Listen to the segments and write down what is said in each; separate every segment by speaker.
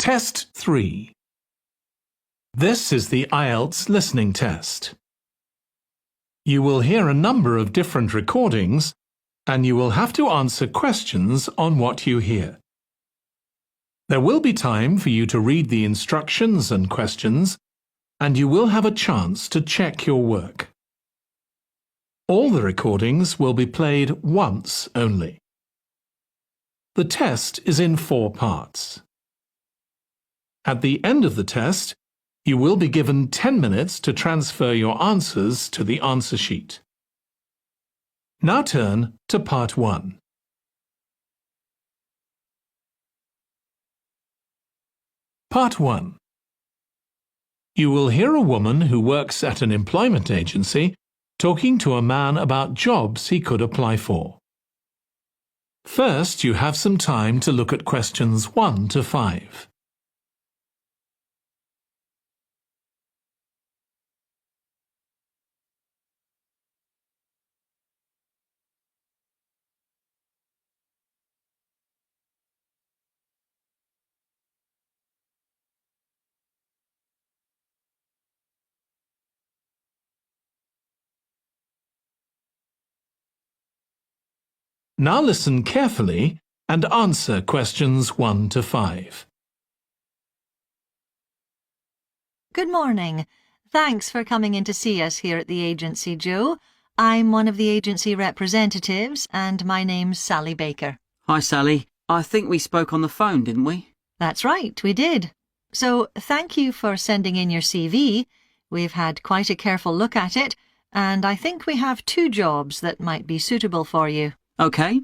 Speaker 1: Test 3. This is the IELTS listening test. You will hear a number of different recordings, and you will have to answer questions on what you hear. There will be time for you to read the instructions and questions, and you will have a chance to check your work. All the recordings will be played once only. The test is in 4 parts. At the end of the test, you will be given 10 minutes to transfer your answers to the answer sheet. Now turn to Part 1. Part 1. You will hear a woman who works at an employment agency talking to a man about jobs he could apply for. First, you have some time to look at questions 1 to 5. Now listen carefully and answer questions 1 to 5.
Speaker 2: Good morning. Thanks for coming in to see us here at the agency, Joe. I'm one of the agency representatives and my name's Sally Baker.
Speaker 3: Hi, Sally. I think we spoke on the phone, didn't we?
Speaker 2: That's right, we did. So thank you for sending in your CV. We've had quite a careful look at it, and I think we have 2 jobs that might be suitable for you.
Speaker 3: OK.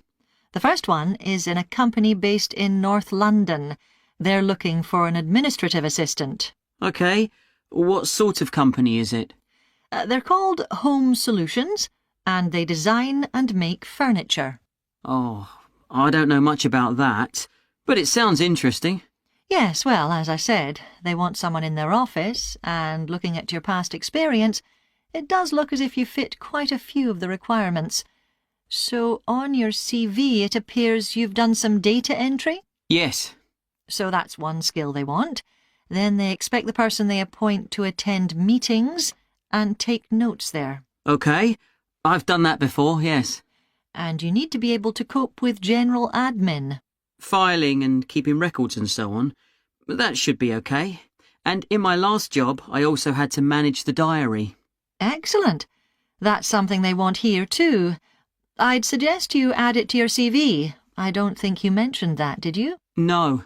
Speaker 2: The first one is in a company based in North London. They're looking for an administrative assistant.
Speaker 3: OK. What sort of company is it?
Speaker 2: They're called Home Solutions, and they design and make furniture.
Speaker 3: Oh, I don't know much about that, but it sounds interesting.
Speaker 2: Yes, well, as I said, they want someone in their office, and looking at your past experience, it does look as if you fit quite a few of the requirements. So on your CV it appears you've done some data entry?
Speaker 3: Yes.
Speaker 2: So that's one skill they want. Then they expect the person they appoint to attend meetings and take notes there.
Speaker 3: OK. I've done that before, yes.
Speaker 2: And you need to be able to cope with general admin.
Speaker 3: Filing and keeping records and so on. That should be OK. And in my last job, I also had to manage the diary.
Speaker 2: Excellent. That's something they want here too. I'd suggest you add it to your CV. I don't think you mentioned that, did you?
Speaker 3: No.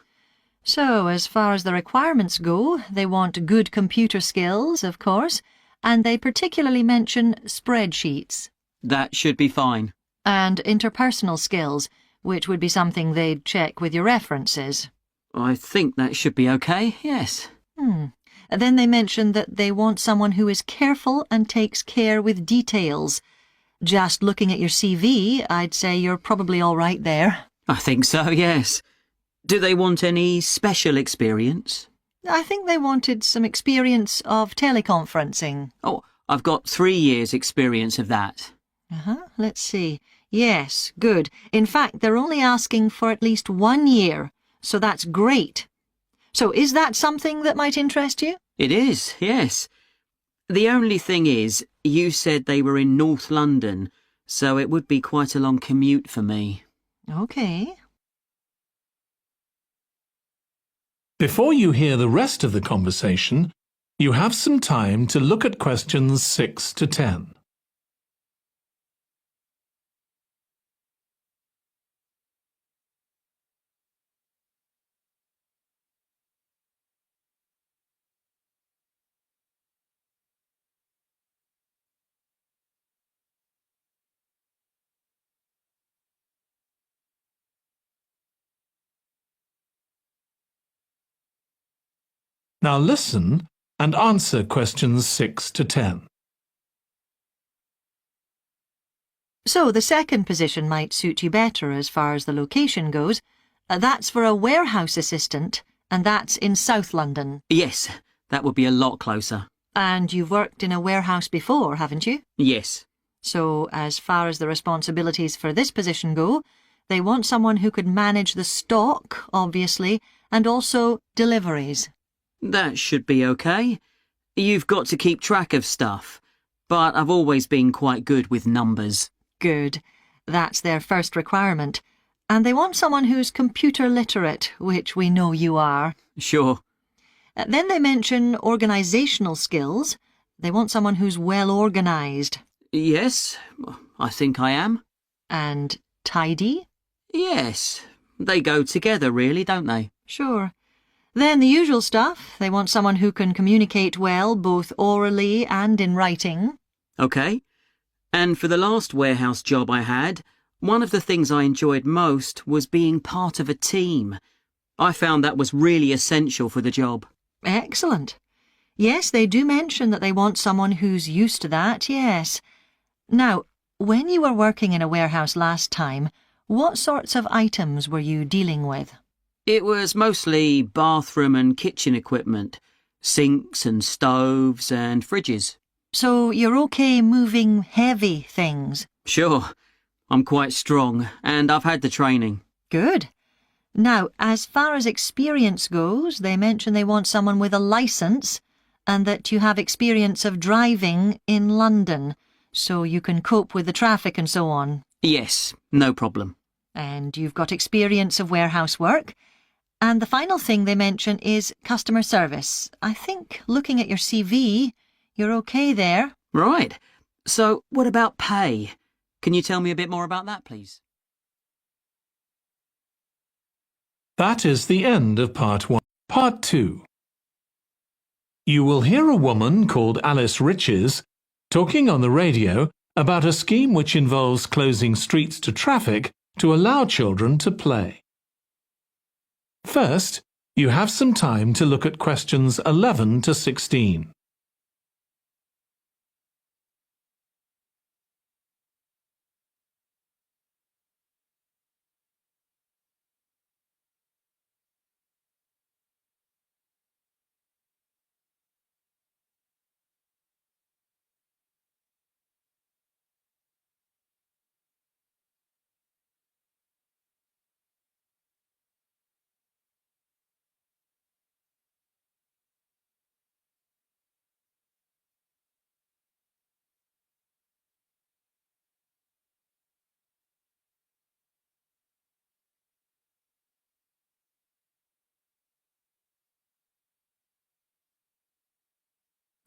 Speaker 2: So, as far as the requirements go, they want good computer skills, of course, and they particularly mention spreadsheets.
Speaker 3: That should be fine.
Speaker 2: And interpersonal skills, which would be something they'd check with your references.
Speaker 3: I think that should be OK, yes.
Speaker 2: Then they mention that they want someone who is careful and takes care with details. Just looking at your CV, I'd say you're probably all right there.
Speaker 3: I think so, yes. Do they want any special experience?
Speaker 2: I think they wanted some experience of teleconferencing.
Speaker 3: Oh, I've got 3 years' experience of that.
Speaker 2: Let's see. Yes, good. In fact, they're only asking for at least 1 year, so that's great. So is that something that might interest you?
Speaker 3: It is, yes. The only thing is, you said they were in North London, so it would be quite a long commute for me.
Speaker 2: OK.
Speaker 1: Before you hear the rest of the conversation, you have some time to look at questions 6 to 10. Now listen and answer questions 6 to 10.
Speaker 2: So the second position might suit you better as far as the location goes. That's for a warehouse assistant, and that's in South London.
Speaker 3: Yes, that would be a lot closer.
Speaker 2: And you've worked in a warehouse before, haven't you?
Speaker 3: Yes.
Speaker 2: So as far as the responsibilities for this position go, they want someone who could manage the stock, obviously, and also deliveries.
Speaker 3: That should be okay. You've got to keep track of stuff, but I've always been quite good with numbers.
Speaker 2: Good. That's their first requirement. And they want someone who's computer literate, which we know you are.
Speaker 3: Sure.
Speaker 2: Then they mention organisational skills. They want someone who's well organised.
Speaker 3: Yes, I think I am.
Speaker 2: And tidy?
Speaker 3: Yes, they go together really, don't they?
Speaker 2: Sure. Then the usual stuff. They want someone who can communicate well, both orally and in writing.
Speaker 3: Okay. And for the last warehouse job I had, one of the things I enjoyed most was being part of a team. I found that was really essential for the job.
Speaker 2: Excellent. Yes, they do mention that they want someone who's used to that, yes. Now, when you were working in a warehouse last time, what sorts of items were you dealing with?
Speaker 3: It was mostly bathroom and kitchen equipment, sinks and stoves and fridges.
Speaker 2: So you're okay moving heavy things?
Speaker 3: Sure, I'm quite strong and I've had the training.
Speaker 2: Good. Now, as far as experience goes, they mention they want someone with a licence and that you have experience of driving in London, so you can cope with the traffic and so on.
Speaker 3: Yes, no problem.
Speaker 2: And you've got experience of warehouse work. And the final thing they mention is customer service. I think, looking at your CV, you're okay there.
Speaker 3: Right. So, what about pay? Can you tell me a bit more about that, please?
Speaker 1: That is the end of Part 1. Part 2. You will hear a woman called Alice Riches talking on the radio about a scheme which involves closing streets to traffic to allow children to play. First, you have some time to look at questions 11 to 16.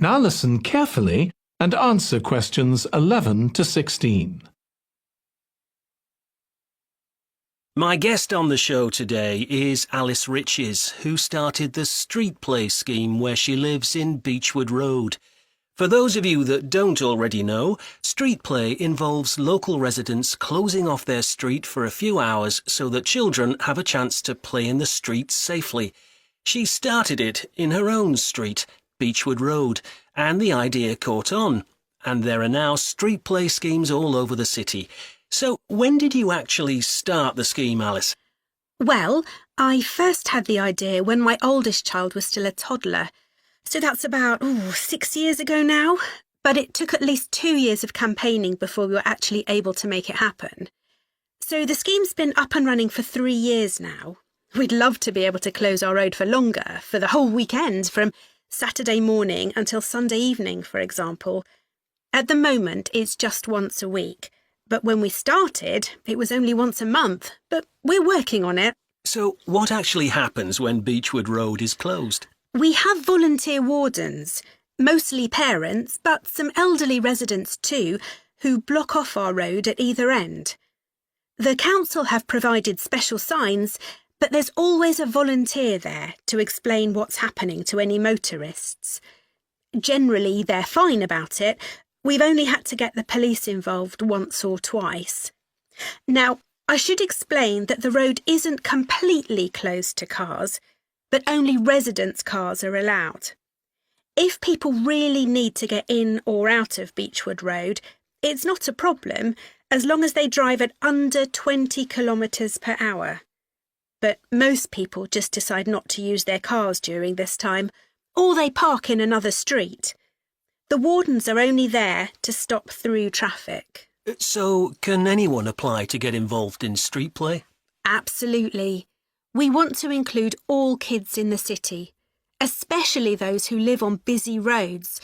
Speaker 1: Now listen carefully and answer questions 11 to 16.
Speaker 4: My guest on the show today is Alice Riches, who started the Street Play scheme where she lives in Beechwood Road. For those of you that don't already know, Street Play involves local residents closing off their street for a few hours so that children have a chance to play in the streets safely. She started it in her own street, Beechwood Road, and the idea caught on. And there are now street play schemes all over the city. So when did you actually start the scheme, Alice?
Speaker 5: Well, I first had the idea when my oldest child was still a toddler. So that's about 6 years ago now. But it took at least 2 years of campaigning before we were actually able to make it happen. So the scheme's been up and running for 3 years now. We'd love to be able to close our road for longer, for the whole weekend, from Saturday morning until Sunday evening, for example. At the moment, it's just once a week. But when we started, it was only once a month. But we're working on it.
Speaker 4: So what actually happens when Beechwood Road is closed?
Speaker 5: We have volunteer wardens, mostly parents, but some elderly residents too, who block off our road at either end. The council have provided special signs, but there's always a volunteer there to explain what's happening to any motorists. Generally, they're fine about it. We've only had to get the police involved once or twice. Now, I should explain that the road isn't completely closed to cars, but only residents' cars are allowed. If people really need to get in or out of Beechwood Road, it's not a problem as long as they drive at under 20 kilometres per hour. But most people just decide not to use their cars during this time, or they park in another street. The wardens are only there to stop through traffic.
Speaker 4: So can anyone apply to get involved in street play?
Speaker 5: Absolutely. We want to include all kids in the city, especially those who live on busy roads.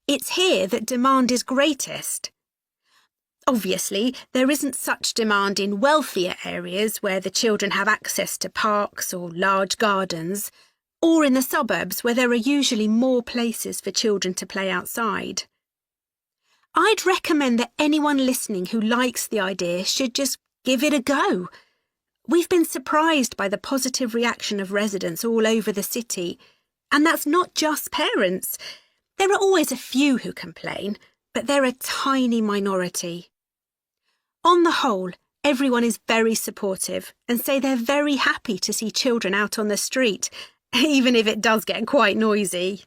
Speaker 5: It's here that demand is greatest. Obviously, there isn't such demand in wealthier areas where the children have access to parks or large gardens, or in the suburbs where there are usually more places for children to play outside. I'd recommend that anyone listening who likes the idea should just give it a go. We've been surprised by the positive reaction of residents all over the city, and that's not just parents. There are always a few who complain, but they're a tiny minority. On the whole, everyone is very supportive and say they're very happy to see children out on the street, even if it does get quite noisy.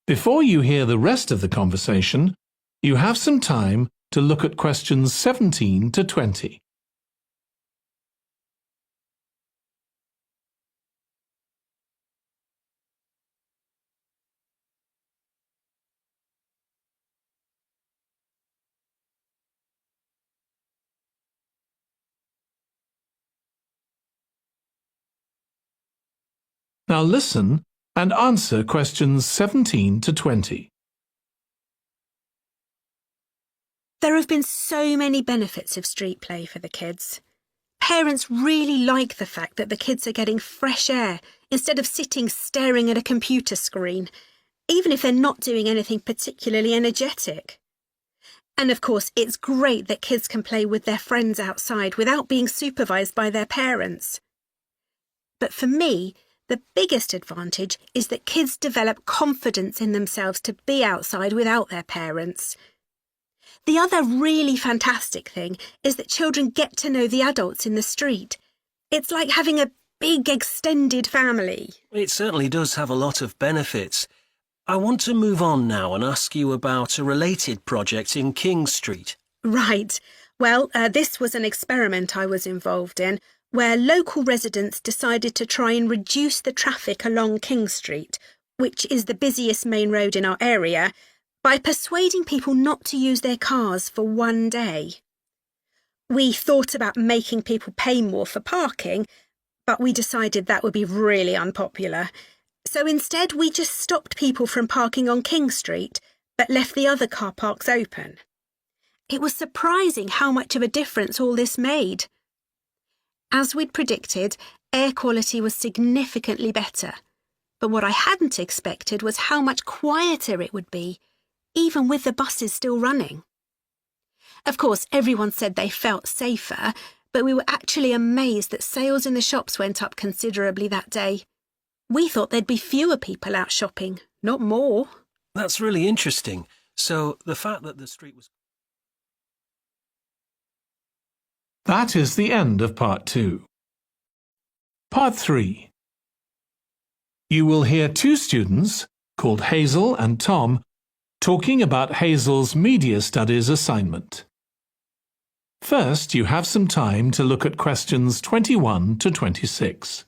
Speaker 1: Before you hear the rest of the conversation, you have some time to look at questions 17 to 20. Now listen and answer questions 17 to 20.
Speaker 5: There have been so many benefits of street play for the kids. Parents really like the fact that the kids are getting fresh air instead of sitting staring at a computer screen, even if they're not doing anything particularly energetic. And of course, it's great that kids can play with their friends outside without being supervised by their parents. But for me, the biggest advantage is that kids develop confidence in themselves to be outside without their parents. The other really fantastic thing is that children get to know the adults in the street. It's like having a big extended family.
Speaker 4: It certainly does have a lot of benefits. I want to move on now and ask you about a related project in King Street.
Speaker 5: Right. Well, this was an experiment I was involved in, where local residents decided to try and reduce the traffic along King Street, which is the busiest main road in our area, by persuading people not to use their cars for one day. We thought about making people pay more for parking, but we decided that would be really unpopular. So instead, we just stopped people from parking on King Street, but left the other car parks open. It was surprising how much of a difference all this made. As we'd predicted, air quality was significantly better. But what I hadn't expected was how much quieter it would be, even with the buses still running. Of course, everyone said they felt safer, but we were actually amazed that sales in the shops went up considerably that day. We thought there'd be fewer people out shopping, not more.
Speaker 4: That's really interesting. So the fact that the street was...
Speaker 1: That is the end of part 2. Part 3. You will hear two students, called Hazel and Tom, talking about Hazel's media studies assignment. First, you have some time to look at questions 21 to 26.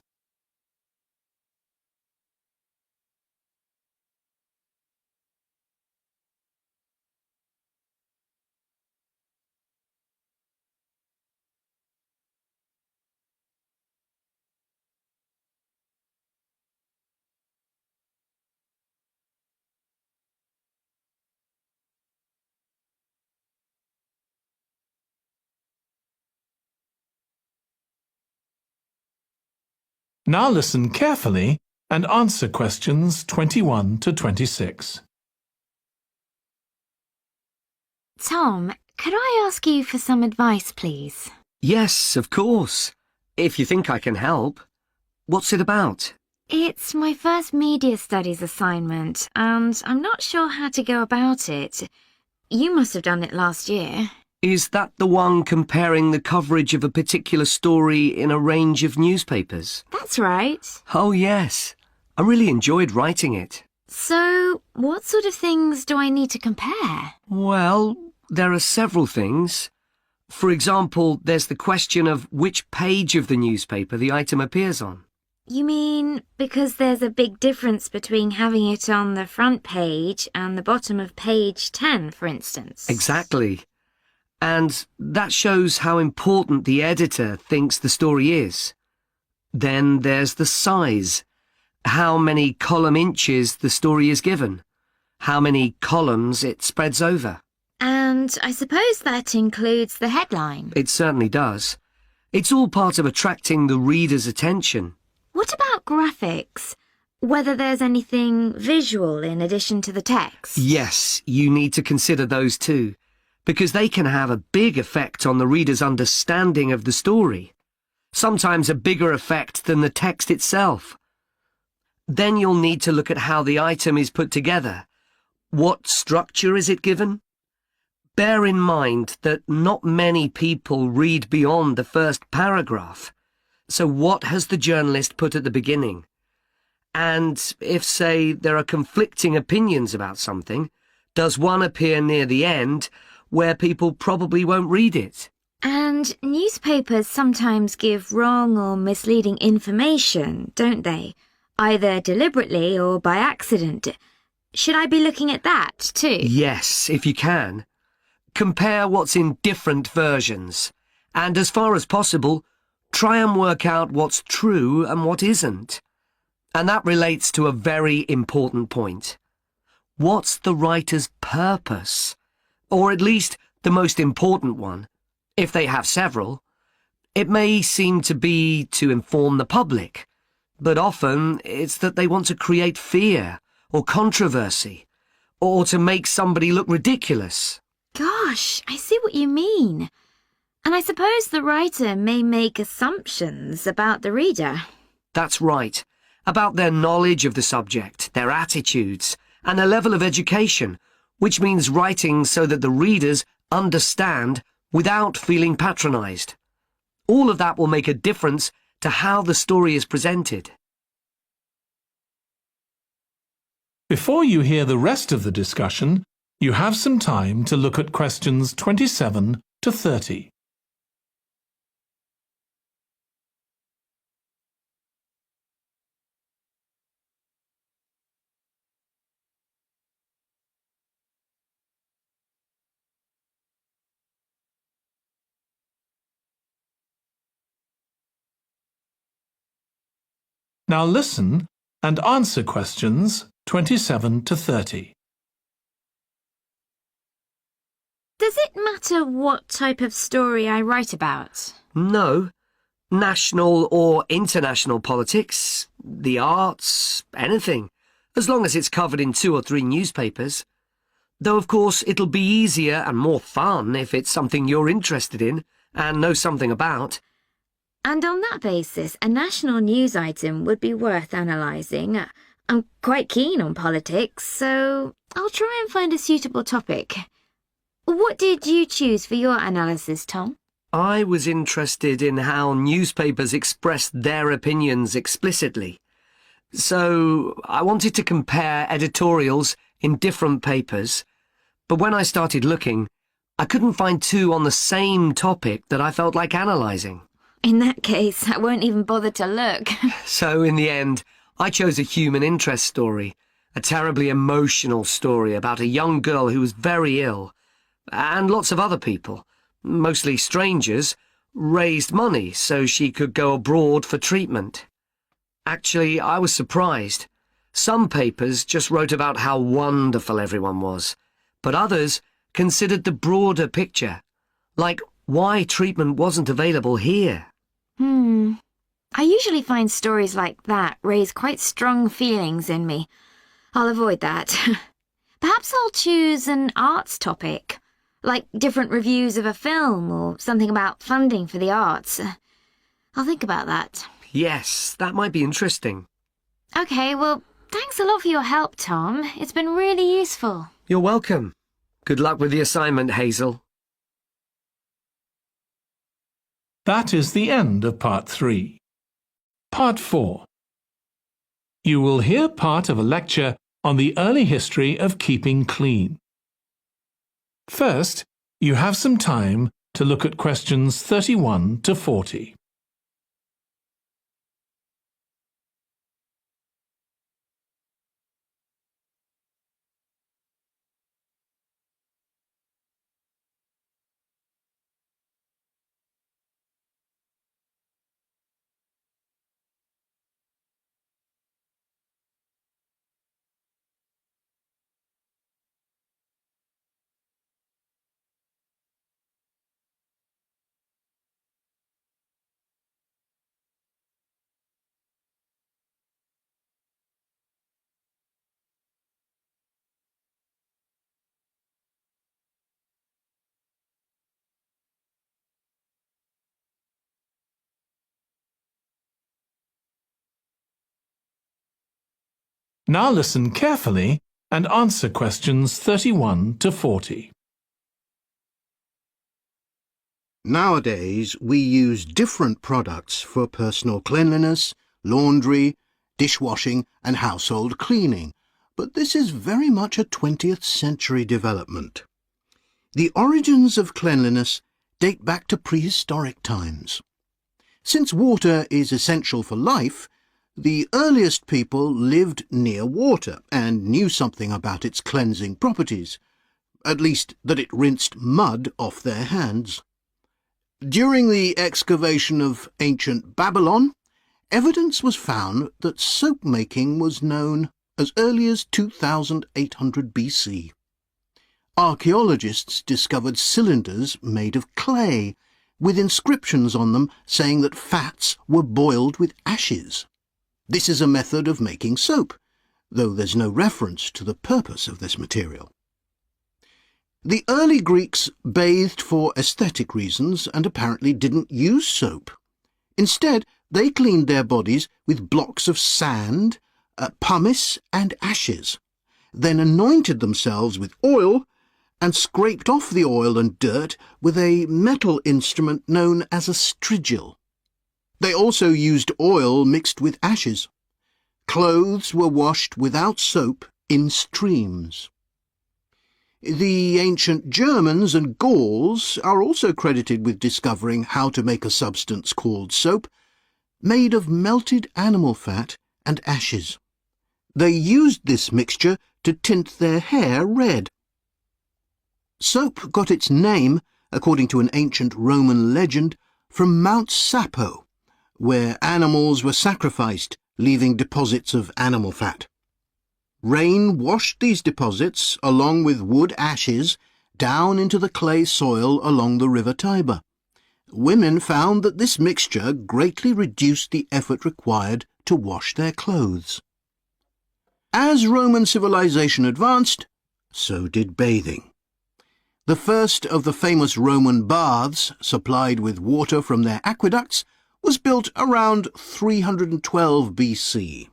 Speaker 1: Now listen carefully and answer questions 21 to 26.
Speaker 6: Tom, could I ask you for some advice, please?
Speaker 7: Yes, of course. If you think I can help. What's it about?
Speaker 6: It's my first media studies assignment, and I'm not sure how to go about it. You must have done it last year.
Speaker 7: Is that the one comparing the coverage of a particular story in a range of newspapers?
Speaker 6: That's right.
Speaker 7: Oh, yes. I really enjoyed writing it.
Speaker 6: So, what sort of things do I need to compare?
Speaker 7: Well, there are several things. For example, there's the question of which page of the newspaper the item appears on.
Speaker 6: You mean because there's a big difference between having it on the front page and the bottom of page 10, for instance?
Speaker 7: Exactly. And that shows how important the editor thinks the story is. Then there's the size. How many column inches the story is given. How many columns it spreads over.
Speaker 6: And I suppose that includes the headline.
Speaker 7: It certainly does. It's all part of attracting the reader's attention.
Speaker 6: What about graphics? Whether there's anything visual in addition to the text?
Speaker 7: Yes, you need to consider those too, because they can have a big effect on the reader's understanding of the story. Sometimes a bigger effect than the text itself. Then you'll need to look at how the item is put together. What structure is it given? Bear in mind that not many people read beyond the first paragraph. So what has the journalist put at the beginning? And if, say, there are conflicting opinions about something, does one appear near the end where people probably won't read it?
Speaker 6: And newspapers sometimes give wrong or misleading information, don't they? Either deliberately or by accident. Should I be looking at that too?
Speaker 7: Yes, if you can. Compare what's in different versions, and as far as possible, try and work out what's true and what isn't. And that relates to a very important point. What's the writer's purpose? Or at least the most important one, if they have several. It may seem to be to inform the public, but often it's that they want to create fear or controversy, or to make somebody look ridiculous.
Speaker 6: Gosh, I see what you mean. And I suppose the writer may make assumptions about the reader.
Speaker 7: That's right. About their knowledge of the subject, their attitudes, and their level of education, which means writing so that the readers understand without feeling patronised. All of that will make a difference to how the story is presented.
Speaker 1: Before you hear the rest of the discussion, you have some time to look at questions 27 to 30. Now listen and answer questions 27 to 30.
Speaker 6: Does it matter what type of story I write about?
Speaker 7: No. National or international politics, the arts, anything, as long as it's covered in 2 or 3 newspapers. Though, of course, it'll be easier and more fun if it's something you're interested in and know something about.
Speaker 6: And on that basis, a national news item would be worth analysing. I'm quite keen on politics, so I'll try and find a suitable topic. What did you choose for your analysis, Tom?
Speaker 7: I was interested in how newspapers expressed their opinions explicitly. So I wanted to compare editorials in different papers, but when I started looking, I couldn't find 2 on the same topic that I felt like analysing.
Speaker 6: In that case, I won't even bother to look.
Speaker 7: So in the end, I chose a human interest story, a terribly emotional story about a young girl who was very ill, and lots of other people, mostly strangers, raised money so she could go abroad for treatment. Actually, I was surprised. Some papers just wrote about how wonderful everyone was, but others considered the broader picture, like why treatment wasn't available here.
Speaker 6: I usually find stories like that raise quite strong feelings in me. I'll avoid that. Perhaps I'll choose an arts topic, like different reviews of a film or something about funding for the arts. I'll think about that.
Speaker 7: Yes, that might be interesting.
Speaker 6: Okay, well, thanks a lot for your help, Tom. It's been really useful.
Speaker 7: You're welcome. Good luck with the assignment, Hazel.
Speaker 1: That is the end of Part 3. Part 4. You will hear part of a lecture on the early history of keeping clean. First, you have some time to look at questions 31 to 40. Now listen carefully and answer questions 31 to 40.
Speaker 8: Nowadays, we use different products for personal cleanliness, laundry, dishwashing and household cleaning, but this is very much a 20th century development. The origins of cleanliness date back to prehistoric times. Since water is essential for life, the earliest people lived near water and knew something about its cleansing properties, at least that it rinsed mud off their hands. During the excavation of ancient Babylon, evidence was found that soap making was known as early as 2800 BC. Archaeologists discovered cylinders made of clay, with inscriptions on them saying that fats were boiled with ashes. This is a method of making soap, though there's no reference to the purpose of this material. The early Greeks bathed for aesthetic reasons and apparently didn't use soap. Instead, they cleaned their bodies with blocks of sand, pumice and ashes, then anointed themselves with oil and scraped off the oil and dirt with a metal instrument known as a strigil. They also used oil mixed with ashes. Clothes were washed without soap in streams. The ancient Germans and Gauls are also credited with discovering how to make a substance called soap, made of melted animal fat and ashes. They used this mixture to tint their hair red. Soap got its name, according to an ancient Roman legend, from Mount Sapo, where animals were sacrificed, leaving deposits of animal fat. Rain washed these deposits, along with wood ashes, down into the clay soil along the river Tiber. Women found that this mixture greatly reduced the effort required to wash their clothes. As Roman civilization advanced, so did bathing. The first of the famous Roman baths, supplied with water from their aqueducts, was built around 312 BC.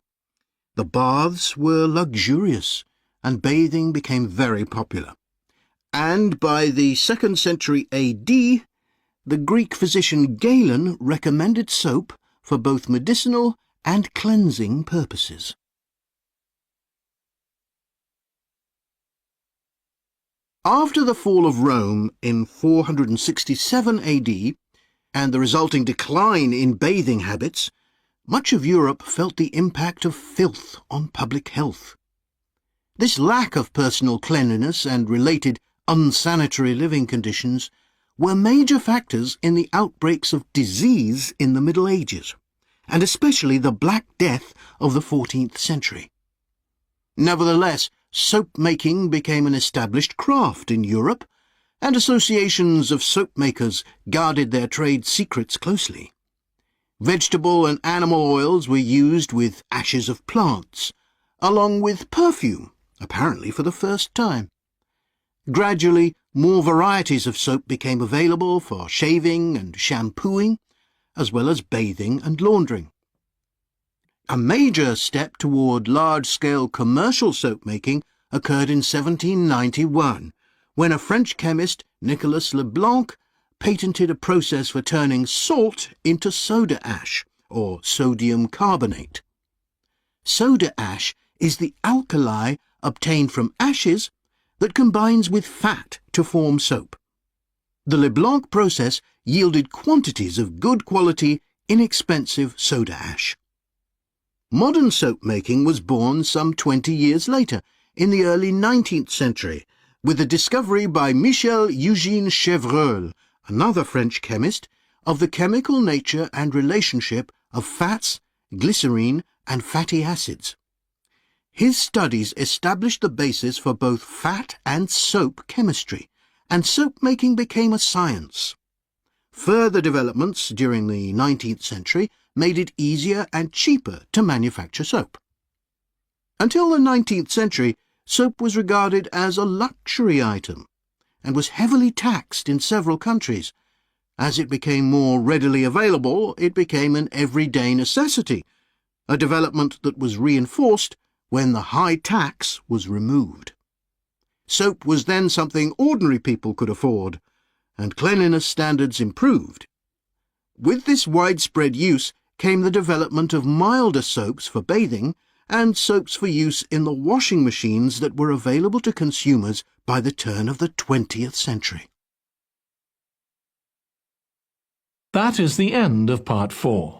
Speaker 8: The baths were luxurious, and bathing became very popular. And by the 2nd century AD, the Greek physician Galen recommended soap for both medicinal and cleansing purposes. After the fall of Rome in 467 AD and the resulting decline in bathing habits, much of Europe felt the impact of filth on public health. This lack of personal cleanliness and related unsanitary living conditions were major factors in the outbreaks of disease in the Middle Ages, and especially the Black Death of the 14th century. Nevertheless, soap-making became an established craft in Europe, and associations of soap-makers guarded their trade secrets closely. Vegetable and animal oils were used with ashes of plants, along with perfume, apparently for the first time. Gradually, more varieties of soap became available for shaving and shampooing, as well as bathing and laundering. A major step toward large-scale commercial soap-making occurred in 1791, when a French chemist, Nicolas Leblanc, patented a process for turning salt into soda ash, or sodium carbonate. Soda ash is the alkali obtained from ashes that combines with fat to form soap. The Leblanc process yielded quantities of good quality, inexpensive soda ash. Modern soap making was born some 20 years later, in the early 19th century, with the discovery by Michel Eugène Chevreul, another French chemist, of the chemical nature and relationship of fats, glycerine and fatty acids. His studies established the basis for both fat and soap chemistry, and soap making became a science. Further developments during the 19th century made it easier and cheaper to manufacture soap. Until the 19th century, soap was regarded as a luxury item and was heavily taxed in several countries. As it became more readily available, it became an everyday necessity, a development that was reinforced when the high tax was removed. Soap was then something ordinary people could afford, and cleanliness standards improved. With this widespread use came the development of milder soaps for bathing and soaps for use in the washing machines that were available to consumers by the turn of the 20th century.
Speaker 1: That is the end of part 4.